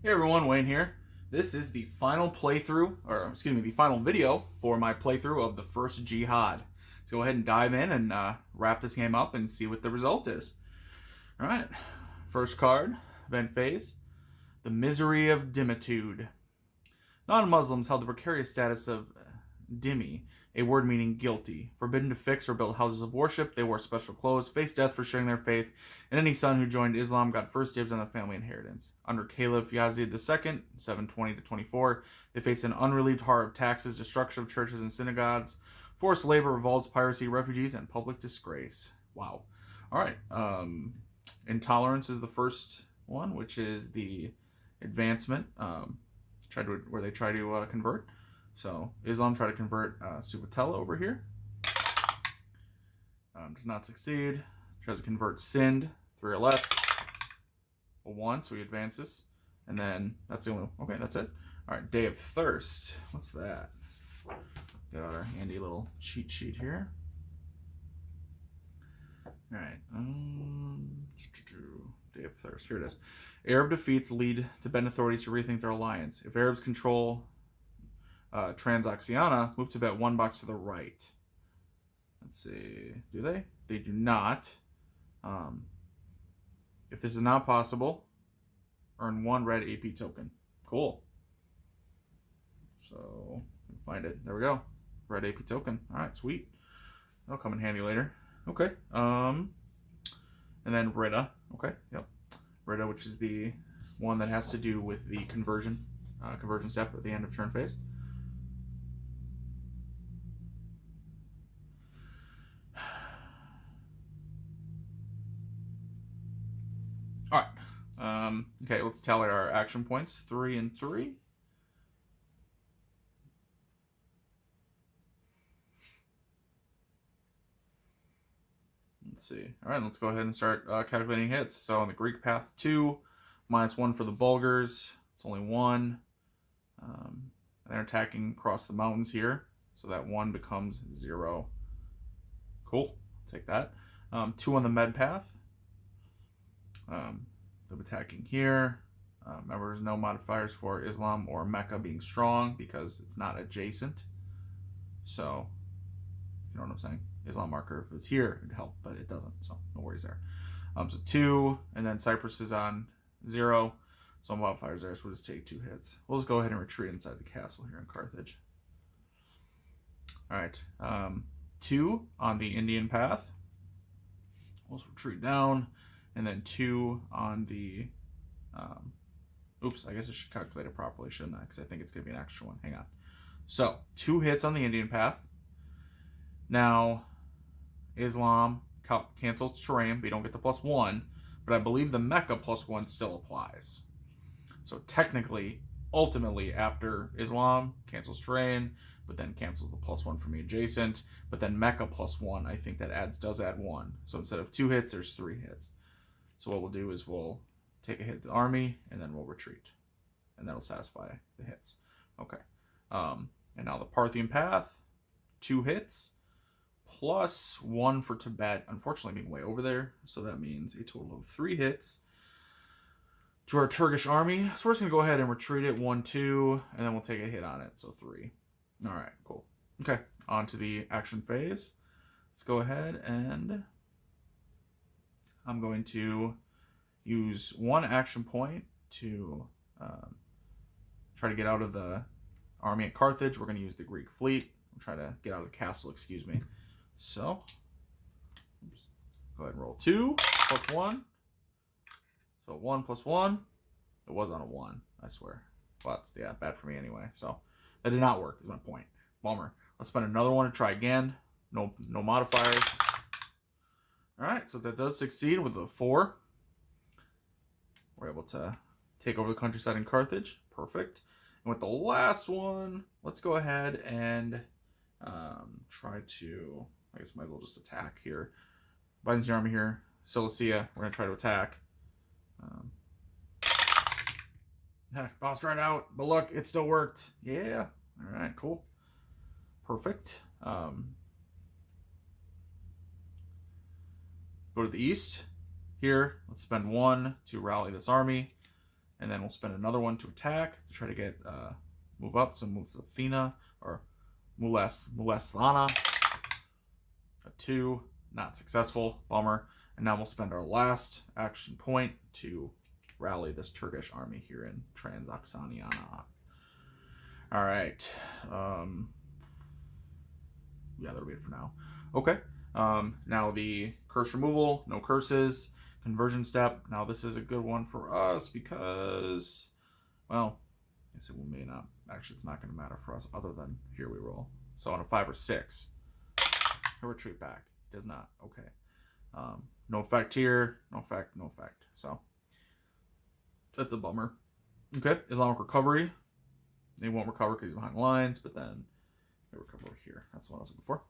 Hey everyone, Wayne here. This is the final playthrough, or excuse me, the final video for my playthrough of the First Jihad. Let's go ahead and dive in and wrap this game up and see what the result is. Alright, first card, event phase, the Misery of Dimitude. Non-Muslims held the precarious status of dhimmi, a word meaning guilty. Forbidden to fix or build houses of worship, they wore special clothes, faced death for sharing their faith, and any son who joined Islam got first dibs on the family inheritance. Under Caliph Yazid II, 720 to 24, they faced an unrelieved horror of taxes, destruction of churches and synagogues, forced labor, revolts, piracy, refugees, and public disgrace. Wow. All right. Intolerance is the first one, which is the advancement. Where they try to convert. So Islam try to convert Suvatella over here. Does not succeed. Tries to convert Sind, 3 or less. A 1, so he advances. And then that's the only. Okay, that's it. All right, Day of Thirst. What's that? Got our handy little cheat sheet here. All right. Day of Thirst. Here it is. Arab defeats lead Tibetan authorities to rethink their alliance. If Arabs control Transoxiana, move Tibet 1 box to the right. Let's see. Do they? They do not. If this is not possible, earn 1 red AP token. Cool. So, find it. There we go. Red AP token. All right, sweet. That'll come in handy later. Okay. And then Rita. Okay, yep. Rita, which is the one that has to do with the conversion step at the end of turn phase. All right. Okay, let's tally our action points. 3 and 3. Let's see. All right, let's go ahead and start calculating hits. So on the Greek path, 2, -1 for the Bulgars. It's only 1. They're attacking across the mountains here, so that 1 becomes 0. Cool. Take that. 2 on the Med path. They're attacking here. Remember, there's no modifiers for Islam or Mecca being strong because it's not adjacent. So, if you know what I'm saying. Islam marker, if it's here, it'd help, but it doesn't, so no worries there. So 2, and then Cyprus is on 0, so modifiers there, so we'll just take 2 hits. We'll just go ahead and retreat inside the castle here in Carthage. All right, 2 on the Indian path. We'll just retreat down, and then 2 on the, oops, I guess I should calculate it properly, shouldn't I? Because I think it's going to be an extra one. Hang on. So, 2 hits on the Indian path. Now, Islam cancels terrain, but you don't get the +1, but I believe the Mecca +1 still applies. So technically, ultimately, after Islam cancels terrain, but then cancels the +1 from the adjacent, but then Mecca +1, I think that does add 1. So instead of 2 hits, there's 3 hits. So what we'll do is we'll take a hit to the army, and then we'll retreat. And that'll satisfy the hits. Okay. And now the Parthian path, 2 hits. +1 for Tibet, unfortunately being way over there, so that means a total of 3 hits to our Turkish army. So we're just going to go ahead and retreat it, 1, 2, and then we'll take a hit on it, so 3. All right, cool. Okay, on to the action phase. Let's go ahead and I'm going to use 1 action point to try to get out of the army at Carthage. We're going to use the Greek fleet. We'll try to get out of the castle, excuse me. So, oops, go ahead and roll 2 +1. So 1 +1. It was on a 1, I swear. But yeah, bad for me anyway. So that did not work, is my point. Bummer. Let's spend another one to try again. No modifiers. All right, so that does succeed with the 4. We're able to take over the countryside in Carthage. Perfect. And with the last one, let's go ahead and try to, I guess I might as well just attack here. Byzantine army here, Cilicia, we're going to try to attack. Bounced right out, but look, it still worked. Yeah, all right, cool. Perfect. Go to the east. Here, let's spend 1 to rally this army. And then we'll spend another one to attack to try to get move up. So move to Athena or Muleslana. A 2, not successful. Bummer. And now we'll spend our last action point to rally this Turkish army here in Transoxaniana. All right. Yeah, that'll be it for now. Okay. Now the curse removal, no curses, conversion step. Now this is a good one for us because, well, I guess it may not. Actually, it's not going to matter for us other than here we roll. So on a 5 or 6, he'll retreat back. Does not. Okay. No effect here. No effect. No effect. So that's a bummer. Okay. Islamic recovery. They won't recover because he's behind the lines, but then they recover over here. That's what I was looking for.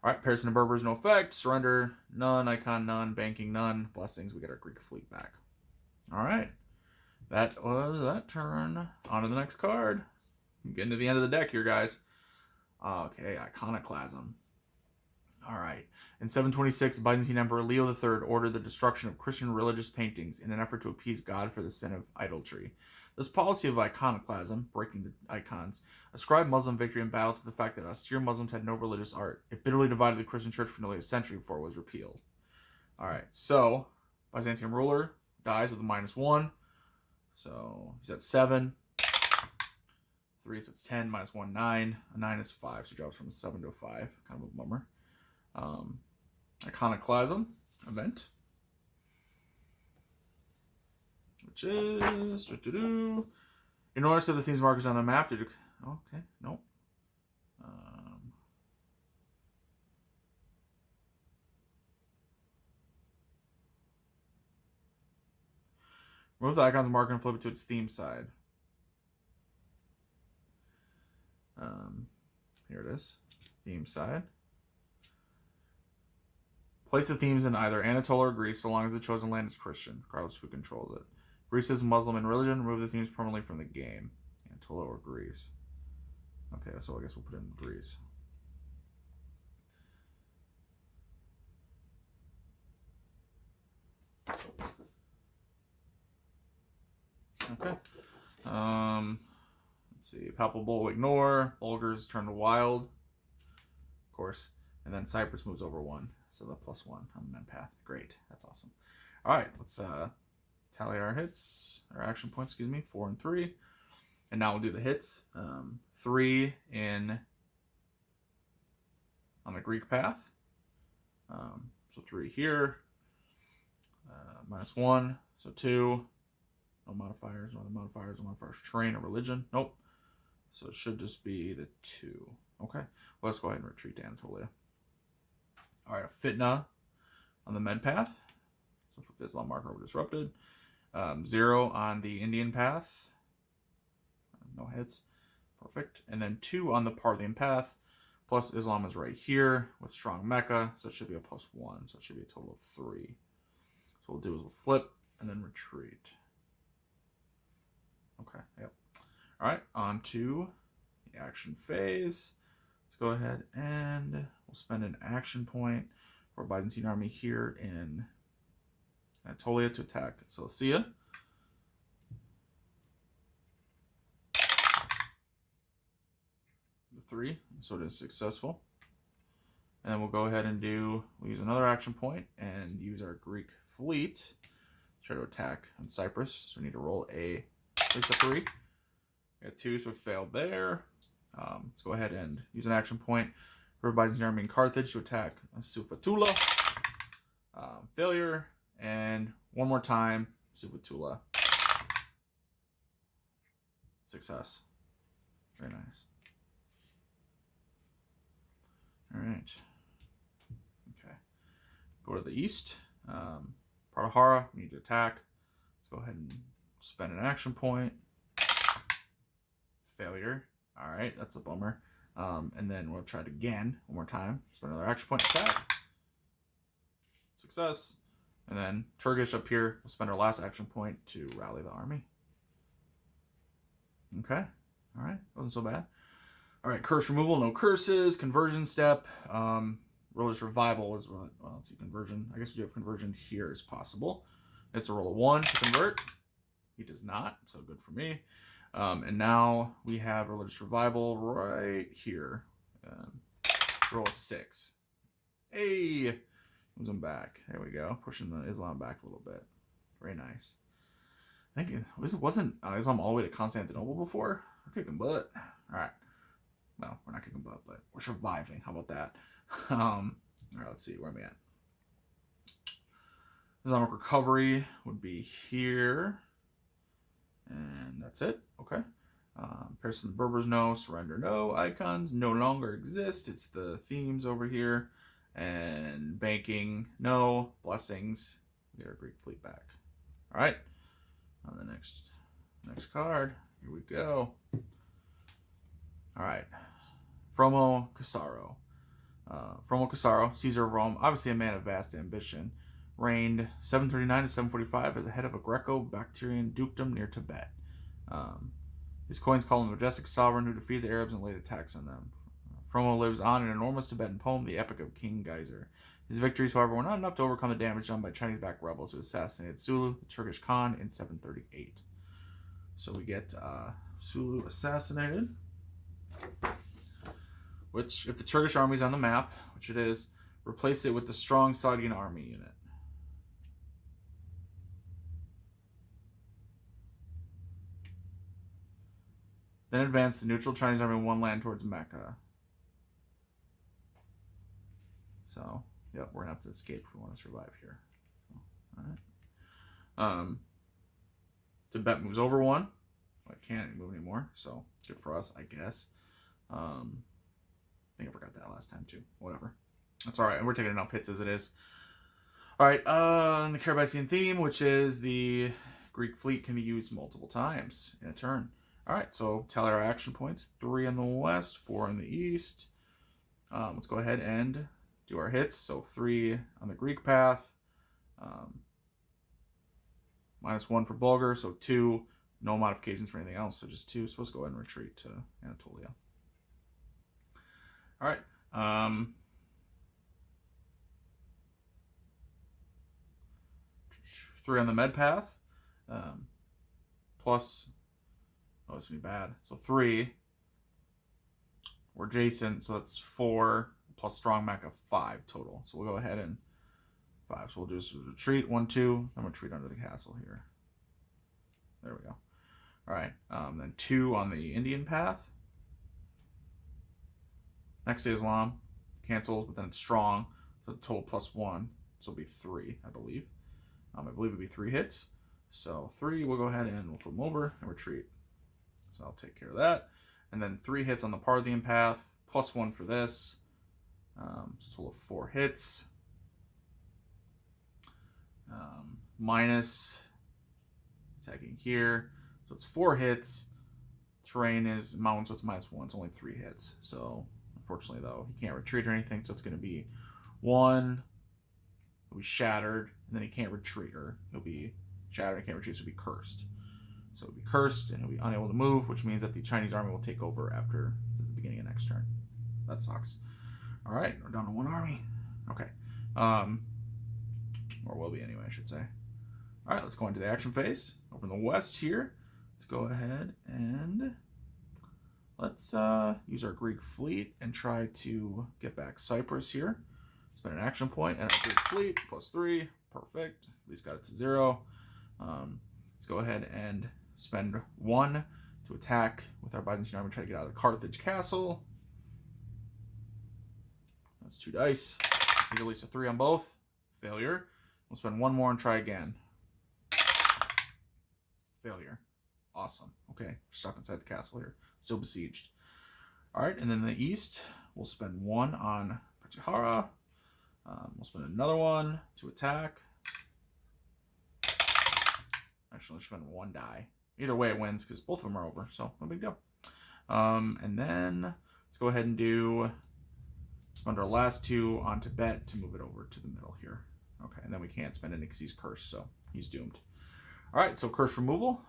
All right. Parison and Berbers, no effect. Surrender, none. Icon, none. Banking, none. Blessings. We get our Greek fleet back. All right. That was that turn. On to the next card. I'm getting to the end of the deck here, guys. Okay. Iconoclasm. All right. In 726, Byzantine Emperor Leo III ordered the destruction of Christian religious paintings in an effort to appease God for the sin of idolatry. This policy of iconoclasm, breaking the icons, ascribed Muslim victory in battle to the fact that austere Muslims had no religious art. It bitterly divided the Christian church for nearly a century before it was repealed. All right. So, Byzantium ruler dies with a -1. So, he's at 7. 3 is 10, -1, 9. A 9 is 5, so he drops from a 7 to a 5. Kind of a bummer. Iconoclasm event, which is in order to the themes markers on the map. Okay, nope. Remove the icon's marker and flip it to its theme side. Here it is, theme side. Place the themes in either Anatolia or Greece, so long as the chosen land is Christian, regardless of who controls it. Greece is Muslim in religion. Remove the themes permanently from the game. Anatolia or Greece. Okay, so I guess we'll put it in Greece. Okay. Let's see. Palpable, ignore. Bulgars turn to wild. Of course. And then Cyprus moves over 1. So the +1 on the men path. Great. That's awesome. All right. Let's tally our hits. Our action points, 4 and 3. And now we'll do the hits. 3 on the Greek path. So 3 here. -1. So 2. No modifiers. No modifiers. No modifiers. Terrain or religion. Nope. So it should just be the 2. Okay. Well, let's go ahead and retreat to Anatolia. All right, a Fitna on the med path. So flip the Islam marker over disrupted. 0 on the Indian path. No hits. Perfect. And then 2 on the Parthian path. Plus Islam is right here with strong Mecca. So it should be a +1. So it should be a total of 3. So what we'll do is we'll flip and then retreat. Okay, yep. All right, on to the action phase. Let's go ahead and we'll spend an action point for a Byzantine army here in Anatolia to attack Cilicia. The 3, so it is successful. And then we'll go ahead and we'll use another action point and use our Greek fleet to try to attack on Cyprus. So we need to roll at least a 3. We got 2, so we failed there. Let's go ahead and use an action point for Byzantine army in Carthage to attack Sufatula. Failure. And one more time, Sufatula. Success. Very nice. All right. Okay. Go to the east. Pratihara, we need to attack. Let's go ahead and spend an action point. Failure. All right, that's a bummer. And then we'll try it again one more time. Spend another action point attack. Success. And then Turkish up here. We'll spend our last action point to rally the army. Okay. All right. Wasn't so bad. All right. Curse removal. No curses. Conversion step. Religious revival is, well, let's see, conversion. I guess we do have conversion here as possible. It's a roll of 1 to convert. He does not, so good for me. And now we have religious revival right here. Roll a 6. Hey, moves him back. There we go, pushing the Islam back a little bit. Very nice. I think wasn't Islam all the way to Constantinople before? We're kicking butt. All right. Well, we're not kicking butt, but we're surviving. How about that? All right, let's see. Where am I at? Islamic recovery would be here. And that's it. Okay. Person the Berbers no. Surrender no. Icons no longer exist. It's the themes over here. And banking no. Blessings. We get our Greek fleet back. All right. On the next card. Here we go. All right. Fromo Casaro. Fromo Casaro, Caesar of Rome, obviously a man of vast ambition, reigned 739 to 745 as the head of a Greco-Bactrian dukedom near Tibet. His coins call him the majestic sovereign who defeated the Arabs and laid attacks on them. Fromo lives on in an enormous Tibetan poem, the Epic of King Geyser. His victories, however, were not enough to overcome the damage done by Chinese-backed rebels who assassinated Sulu, the Turkish Khan, in 738. So we get Sulu assassinated. Which, if the Turkish army is on the map, which it is, replace it with the strong Saudian army unit. Then advance the neutral Chinese army one land towards Mecca. So, yep, we're going to have to escape if we want to survive here. So, all right. Tibet moves over one. Well, it can't move anymore, so good for us, I guess. I think I forgot that last time too. Whatever. That's all right. We're taking enough hits as it is. All right. The Carabasian theme, which is the Greek fleet can be used multiple times in a turn. All right. So tally our action points. 3 in the west, 4 in the east. Let's go ahead and do our hits. So 3 on the Greek path. -1 for Bulgar. So 2. No modifications for anything else. So just 2. So let's go ahead and retreat to Anatolia. All right. 3 on the med path. Plus, oh, this is going to be bad. So 3. We're adjacent, so that's 4 plus strong mech of 5 total. So we'll go ahead and 5. So we'll do a retreat, 1, 2. Then retreat under the castle here. There we go. All right. Then 2 on the Indian path. Next to Islam, cancels, but then it's strong, so the total +1, so it'll be 3, I believe. I believe it'll be 3 hits. So 3, we'll go ahead and we'll flip them over and retreat. So I'll take care of that. And then 3 hits on the Parthian path, +1 for this. So a total of 4 hits. Minus attacking here, so it's 4 hits. Terrain is mountain, so it's -1. It's only 3 hits. So unfortunately, though, he can't retreat or anything, so it's going to be 1. He'll be shattered, and then he can't retreat, or he'll be shattered and can't retreat, so he'll be cursed. So he'll be cursed, and he'll be unable to move, which means that the Chinese army will take over after the beginning of next turn. That sucks. All right, we're down to 1 army. Okay. Or will be anyway, I should say. All right, let's go into the action phase. Over in the west here, let's go ahead and let's use our Greek fleet and try to get back Cyprus here. Spend an action point and our Greek fleet, +3. Perfect. At least got it to 0. Let's go ahead and spend 1 to attack with our Byzantine army, try to get out of the Carthage castle. That's 2 dice. Get at least a 3 on both. Failure. We'll spend 1 more and try again. Failure. Awesome. Okay, we're stuck inside the castle here. Still besieged. All right, and then in the east, we'll spend 1 on Pratyahara. We'll spend another 1 to attack. Actually, let's spend 1 die. Either way, it wins because both of them are over, so no big deal. And then let's go ahead and spend our last 2 on Tibet to move it over to the middle here. Okay, and then we can't spend it because he's cursed, so he's doomed. All right, so curse removal.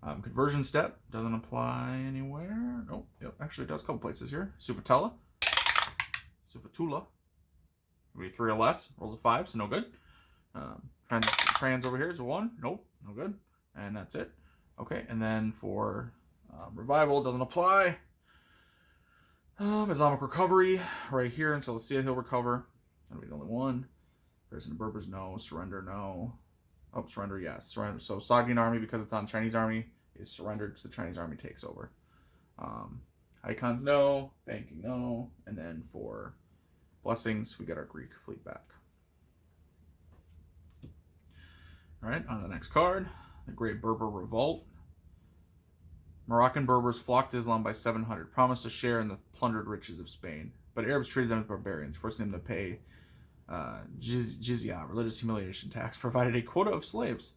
Conversion step doesn't apply anywhere. Nope. Yep, actually it does a couple places here. Sufatula. Sufatula. Maybe 3 or less. Rolls a 5, so no good. Trying Trans over here is a 1. Nope, no good. And that's it. Okay, and then for revival, doesn't apply. Islamic recovery right here, and so let's see if he'll recover. That'll be the only one. Person of Berbers, no. Surrender, no. Oh, surrender, yes. Surrender. So Sogdian army, because it's on Chinese army, is surrendered, so the Chinese army takes over. Icons, no. Banking, no. And then for blessings, we get our Greek fleet back. All right, on to the next card. The Great Berber Revolt. Moroccan Berbers flocked to Islam by 700, promised to share in the plundered riches of Spain. But Arabs treated them as barbarians, forcing them to pay jizya, religious humiliation tax, provided a quota of slaves.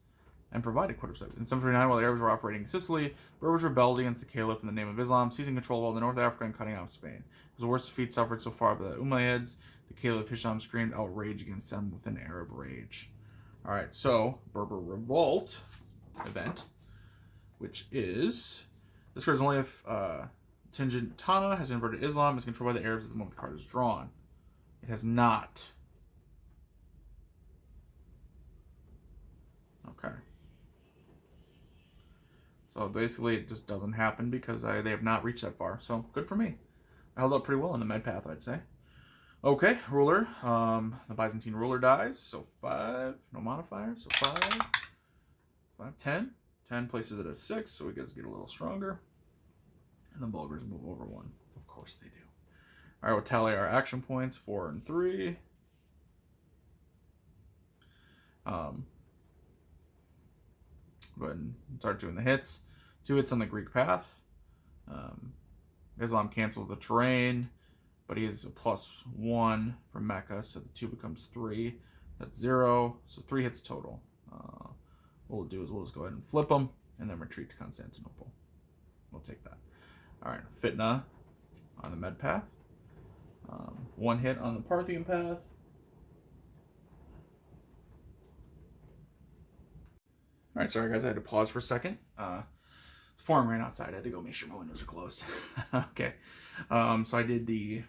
In 739, while the Arabs were operating in Sicily, Berbers rebelled against the Caliph in the name of Islam, seizing control of all the North Africa and cutting off Spain. It was the worst defeat suffered so far by the Umayyads. The Caliph Hisham screamed outrage against them with an Arab rage. All right, so Berber Revolt event, which is... This card is only if Tingitana has inverted Islam, is controlled by the Arabs at the moment the card is drawn. It has not. Okay. So basically it just doesn't happen because they have not reached that far. So good for me. I held up pretty well in the med path, I'd say. Okay, ruler. The Byzantine ruler dies. So 5. No modifier. So 5. 5, 10. 10 places it at 6, so we guys get a little stronger. And the Bulgars move over 1. Of course they do. All right, we'll tally our action points, 4 and 3. Go ahead and start doing the hits. 2 hits on the Greek path. Islam cancels the terrain, but he has a +1 from Mecca, so the 2 becomes 3. That's 0, so 3 hits total. What we'll do is we'll just go ahead and flip them and then retreat to Constantinople. We'll take that. All right, Fitna on the Med path. 1 hit on the Parthian path. All right, sorry guys, I had to pause for a second. It's pouring rain outside. I had to go make sure my windows are closed. Okay, so I did the,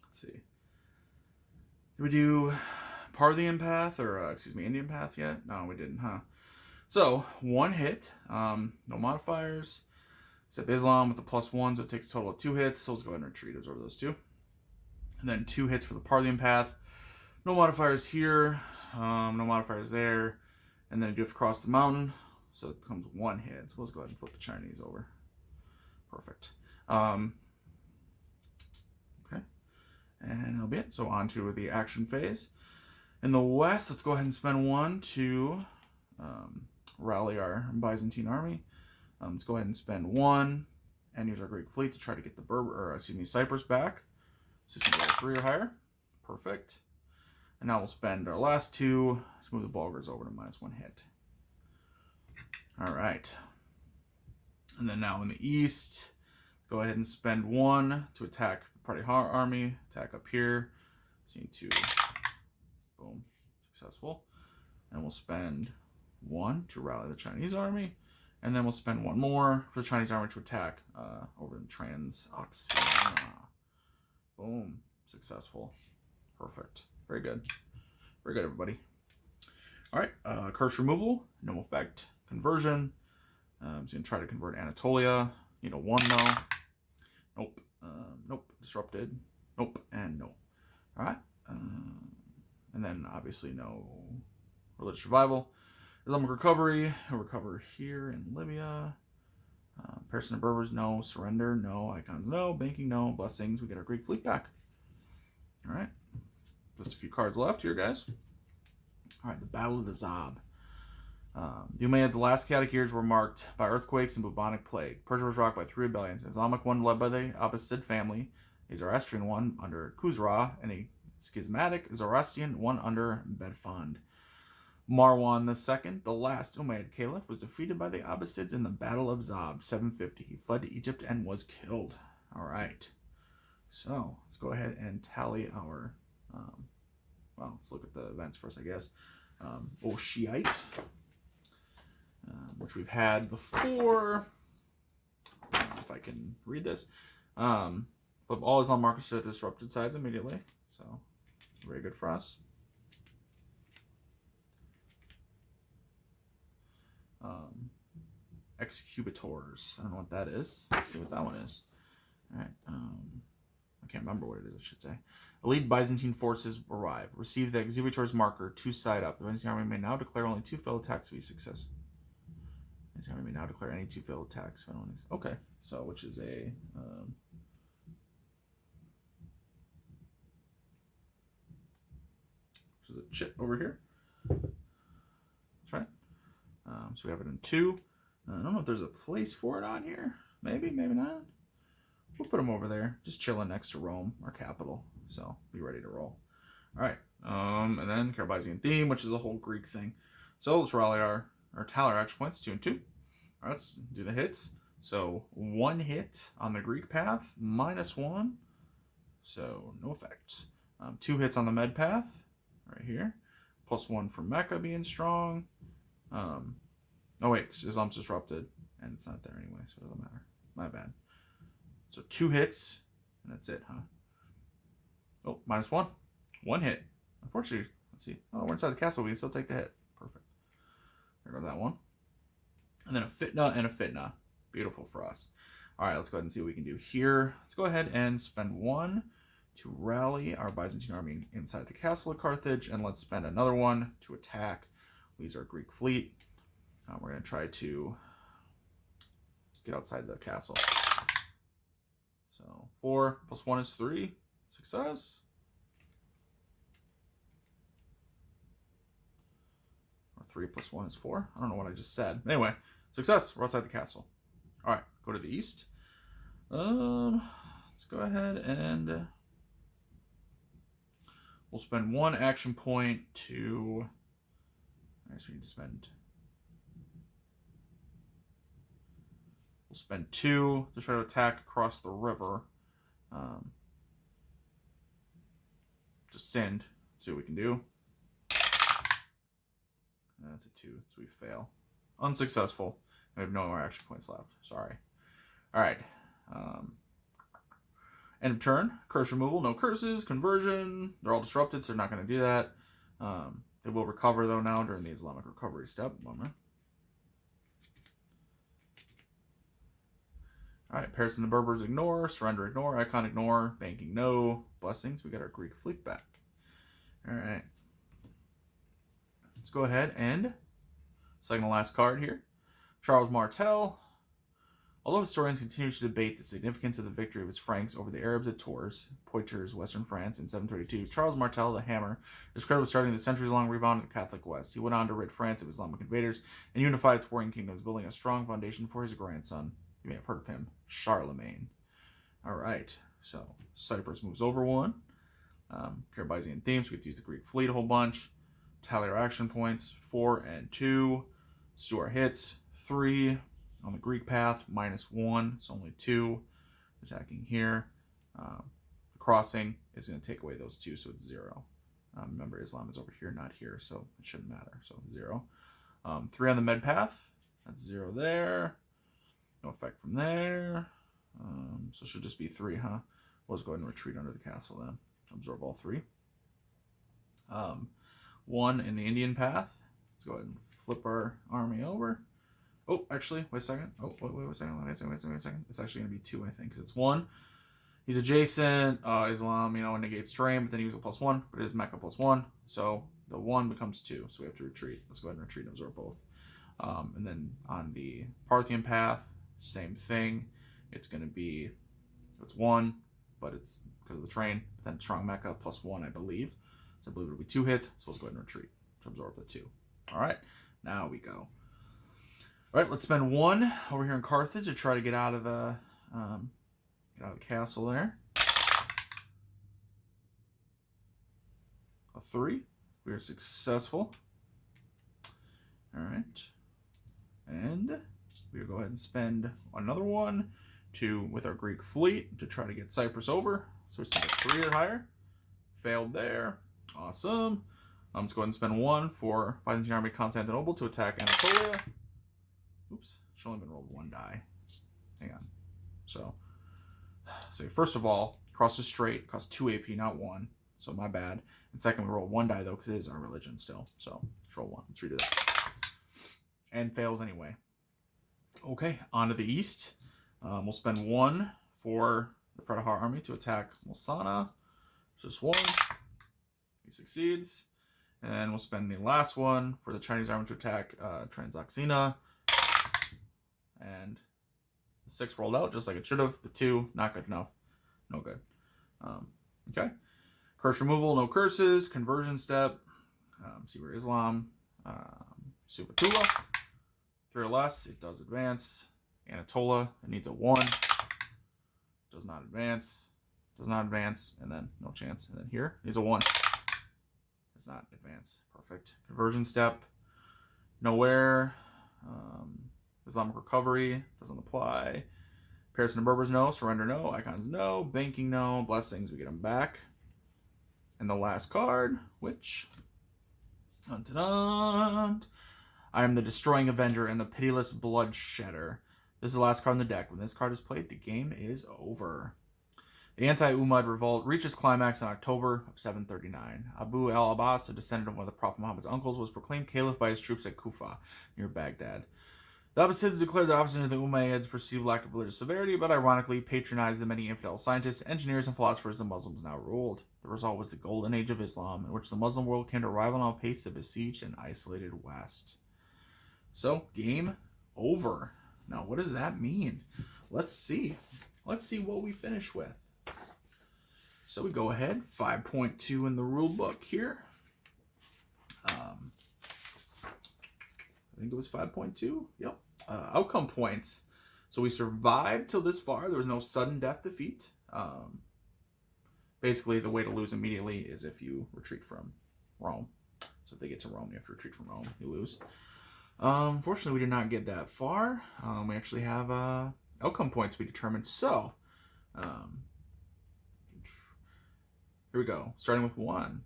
let's see. Did we do Parthian path or, Indian path yet? No, we didn't, huh? So, 1 hit, no modifiers, except Islam with the +1, so it takes a total of 2 hits, so let's go ahead and retreat, absorb those 2. And then 2 hits for the Parthian path, no modifiers here, no modifiers there, and then do it across the mountain, so it becomes 1 hit, so let's go ahead and flip the Chinese over. Perfect. Okay, and that'll be it, so on to the action phase. In the west, let's go ahead and spend 1 to... rally our Byzantine army. Let's go ahead and spend 1 and use our Greek fleet to try to get the Cyprus back. System level 3 or higher. Perfect. And now we'll spend our last 2 to move the Bulgars over to -1 hit. All right. And then now in the east, go ahead and spend 1 to attack Pratihar army. Attack up here. Scene 2. Boom. Successful. And we'll spend 1 to rally the Chinese army, and then we'll spend 1 more for the Chinese army to attack over in Transoxiana. Boom. Successful. Perfect. Very good. Very good, everybody. All right. Curse removal. No effect. Conversion. I'm just going to try to convert Anatolia. 1 no. Nope. Nope. Disrupted. Nope. And no. All right. And then obviously no religious revival. Islamic recovery. We'll recover here in Libya. Person of Berbers, no. Surrender, no. Icons, no. Banking, no. Blessings. We get our Greek fleet back. All right. Just a few cards left here, guys. All right. The Battle of the Zab. The Umayyads' last chaotic years were marked by earthquakes and bubonic plague. Persia was rocked by 3 rebellions. An Islamic one led by the Abbasid family, a Zoroastrian one under Khusra, and a schismatic Zoroastrian one under Bedfand. Marwan II, the last Umayyad Caliph, was defeated by the Abbasids in the Battle of Zab, 750. He fled to Egypt and was killed. All right. So, let's go ahead and tally our... let's look at the events first, I guess. Shiite, which we've had before. If I can read this. Flip all Islam markers to disrupted sides immediately. So, very good for us. Executors. I don't know what that is. Let's see what that one is. All right. I can't remember what it is, I should say. Elite Byzantine forces arrive. Receive the executor's marker 2 side up. The Byzantine army may now declare only 2 failed attacks to be successful. The Byzantine army may now declare any 2 failed attacks. Okay. So, which is a... which is a chit over here. That's right. So we have it in 2. I don't know if there's a place for it on here. Maybe, maybe not. We'll put them over there, just chilling next to Rome, our capital. So be ready to roll. All right. And then Carabasian theme, which is a whole Greek thing. So let's rally our tally our action points, 2 and 2. All right, let's do the hits. So 1 hit on the Greek path, -1. So no effect. 2 hits on the Med path, right here. +1 for Mecca being strong. Oh wait, Islam's disrupted, and it's not there anyway, so it doesn't matter. My bad. So 2 hits, and that's it, huh? Oh, -1. 1 hit. Unfortunately, let's see. Oh, we're inside the castle. We can still take the hit. Perfect. There goes that one. And then a Fitna and a Fitna. Beautiful for us. All right, let's go ahead and see what we can do here. Let's go ahead and spend 1 to rally our Byzantine army inside the castle of Carthage, and let's spend another 1 to attack. We use our Greek fleet. We're going to try to get outside the castle. So 4 + 1 is 3. Success. Or 3 + 1 is 4. I don't know what I just said. Anyway, success. We're outside the castle. All right, go to the east. Let's go ahead and we'll spend 1 action point to... I guess we need to spend... We'll spend 2 to try to attack across the river. Just send. See what we can do. That's a 2, so we fail. Unsuccessful. We have no more action points left. Sorry. All right. End of turn. Curse removal. No curses. Conversion. They're all disrupted, so they're not going to do that. They will recover, though, now during the Islamic recovery step. Moment. All right, Paris and the Berbers ignore, surrender ignore, icon ignore, banking no, blessings. We got our Greek fleet back. All right. Let's go ahead and second to last card here. Charles Martel. Although historians continue to debate the significance of the victory of his Franks over the Arabs at Tours, Poitiers, western France, in 732, Charles Martel, the Hammer, is credited with starting the centuries-long rebound of the Catholic West. He went on to rid France of Islamic invaders and unified its warring kingdoms, building a strong foundation for his grandson. You may have heard of him, Charlemagne. All right, so Cyprus moves over 1. Carabasian themes, we have to use the Greek fleet a whole bunch. Tally our action points, 4 and 2. Let's do our hits, 3 on the Greek path, -1, so only 2. Attacking here. The crossing is going to take away those 2, so it's 0. Remember, Islam is over here, not here, so it shouldn't matter, so 0. 3 on the Med path, that's 0 there. No effect from there. So it should just be 3, huh? Let's go ahead and retreat under the castle then. Absorb all 3. 1 in the Indian path. Let's go ahead and flip our army over. Oh, actually, wait a second. Oh, wait a second. It's actually going to be 2, I think, because it's 1. He's adjacent. Islam, negates terrain, but then he uses a +1, but it is Mecca +1. So the 1 becomes 2, so we have to retreat. Let's go ahead and retreat and absorb both. And then on the Parthian path, same thing. It's going to be, it's 1, but it's because of the terrain. But then strong Mecca +1, I believe. So I believe it'll be 2 hits. So let's go ahead and retreat to absorb the 2. All right, now we go. All right, let's spend 1 over here in Carthage to try to get out of the castle there. A 3. We are successful. All right, and we'll go ahead and spend another 1 with our Greek fleet to try to get Cyprus over. So we're sitting at 3 or higher. Failed there. Awesome. Let's go ahead and spend 1 for Byzantine Army Constantinople to attack Anatolia. Oops, should only been rolled 1 die. Hang on. So first of all, cross is straight, costs 2 AP, not 1. So my bad. And second, we roll 1 die though, because it is our religion still. So let's roll 1. Let's redo that. and fails anyway. Okay, on to the east. We'll spend 1 for the Prathar army to attack Mulsanna. Just 1. He succeeds. And then we'll spend the last 1 for the Chinese army to attack Transoxina. And the 6 rolled out just like it should have. The 2, not good enough. No good. Okay. Curse removal, no curses. Conversion step. See where Islam. Suvatula. 3 or less, it does advance. Anatolia, it needs a 1. Does not advance. Does not advance. And then no chance. And then here, needs a 1. Does not advance. Perfect. Conversion step. Nowhere. Islamic recovery. Doesn't apply. Comparison to Berbers, no. Surrender, no. Icons, no. Banking, no. Blessings, we get them back. And the last card, which... Dun, dun, dun. I am the Destroying Avenger and the Pitiless Bloodshedder. This is the last card in the deck. When this card is played, the game is over. The anti-Umayyad revolt reaches climax in October of 739. Abu al-Abbas, a descendant of one of the Prophet Muhammad's uncles, was proclaimed caliph by his troops at Kufa, near Baghdad. The Abbasids declared the opposite of the Umayyads' perceived lack of religious severity, but ironically patronized the many infidel scientists, engineers, and philosophers the Muslims now ruled. The result was the Golden Age of Islam, in which the Muslim world came to rival and outpace the besieged and isolated West. So, game over. Now, what does that mean? Let's see. Let's see what we finish with. So we go ahead, 5.2 in the rule book here. I think it was 5.2. Yep. Outcome points. So we survived till this far. There was no sudden death defeat. Basically, the way to lose immediately is if you retreat from Rome. So if they get to Rome, you have to retreat from Rome. You lose. Fortunately, we did not get that far. We actually have outcome points to be determined. So, here we go. Starting with 1.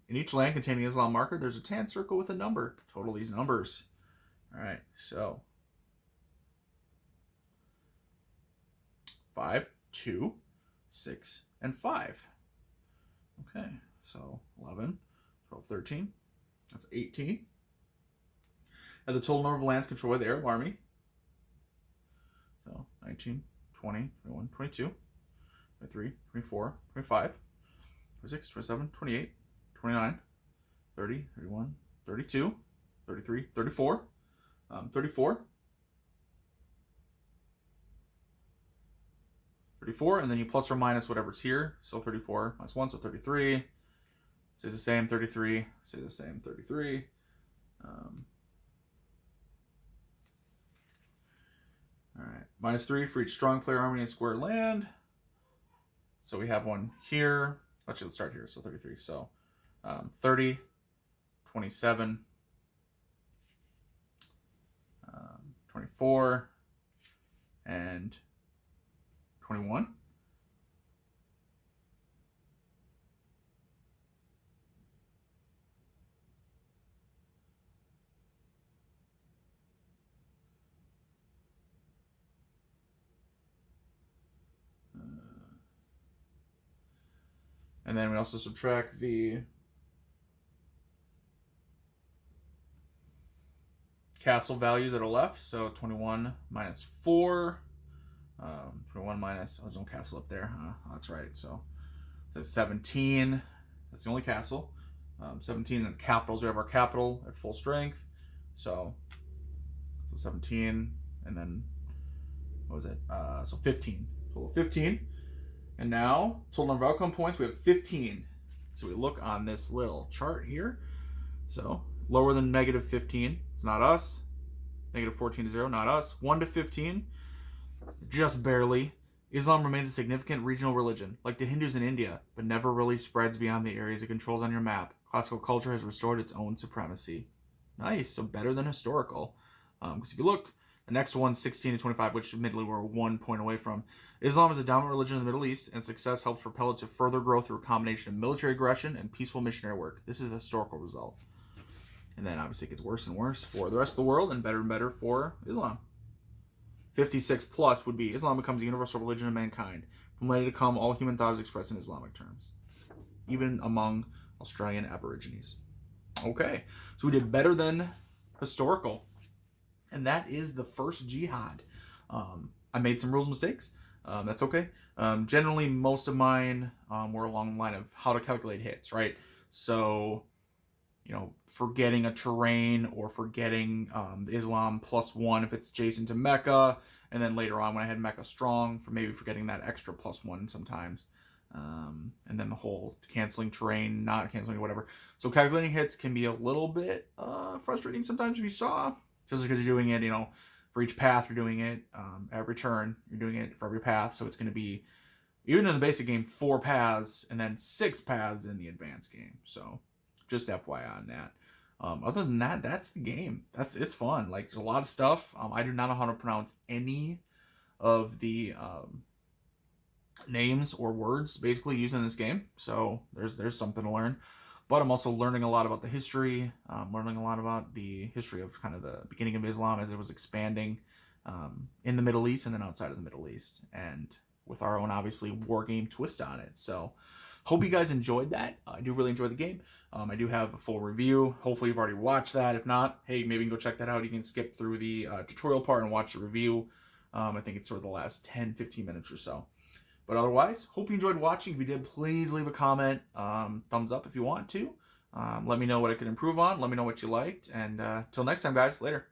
In each land containing an Islam marker, there's a tan circle with a number. Total these numbers. All right, so 5, 2, 6, and 5. Okay, so 11, 12, 13. That's 18. And the total number of lands controlled by the Arab army. So 19, 20, 21, 22, 23, 24, 25, 26, 27, 28, 29, 30, 31, 32, 33, 34, 34, 34, and then you plus or minus whatever's here. So 34 minus 1, so 33. Stays the same, 33. Stays the same, 33. All right, minus 3 for each strong player army and square land. So we have one here. Actually, let's start here. So 33. So 30, 27, 24, and 21. And then we also subtract the castle values that are left. So 21 minus 4. 21 minus, oh, there's no castle up there. Huh? Oh, that's right. So that's 17. That's the only castle. 17 and capitals. We have our capital at full strength. So 17. And then, what was it? So 15. Total of 15. And now, total number of outcome points, we have 15. So we look on this little chart here. So, lower than negative 15, it's not us. Negative 14 to 0, not us. 1 to 15, just barely. Islam remains a significant regional religion, like the Hindus in India, but never really spreads beyond the areas it controls on your map. Classical culture has restored its own supremacy. Nice, so better than historical. Because if you look, the next one, 16 to 25, which admittedly we're 1 point away from. Islam is a dominant religion in the Middle East, and success helps propel it to further growth through a combination of military aggression and peaceful missionary work. This is a historical result. And then obviously it gets worse and worse for the rest of the world and better for Islam. 56 plus would be Islam becomes a universal religion of mankind. From later to come, all human thought is expressed in Islamic terms, even among Australian Aborigines. Okay, so we did better than historical. and that is the First Jihad. I made some rules mistakes. That's okay. Generally, most of mine were along the line of how to calculate hits, right? So, forgetting a terrain or forgetting Islam +1 if it's adjacent to Mecca, and then later on when I had Mecca strong, for maybe forgetting that extra +1 sometimes. And then the whole canceling terrain, not canceling, whatever. So calculating hits can be a little bit frustrating sometimes if you saw, just because you're doing it, for each path you're doing it, every turn you're doing it for every path. So it's going to be, even in the basic game, 4 paths and then 6 paths in the advanced game. So just FYI on that. Other than that, that's the game. It's fun. Like, there's a lot of stuff. I do not know how to pronounce any of the names or words basically used in this game, so there's something to learn. But I'm also learning a lot about the history, learning a lot about the history of kind of the beginning of Islam as it was expanding in the Middle East and then outside of the Middle East, and with our own obviously war game twist on it. So hope you guys enjoyed that. I do really enjoy the game. I do have a full review. Hopefully you've already watched that. If not, hey, maybe you can go check that out. You can skip through the tutorial part and watch the review. I think it's sort of the last 10-15 minutes or so. But otherwise, hope you enjoyed watching. If you did, please leave a comment, thumbs up if you want to. Let me know what I could improve on. Let me know what you liked. And till next time, guys, later.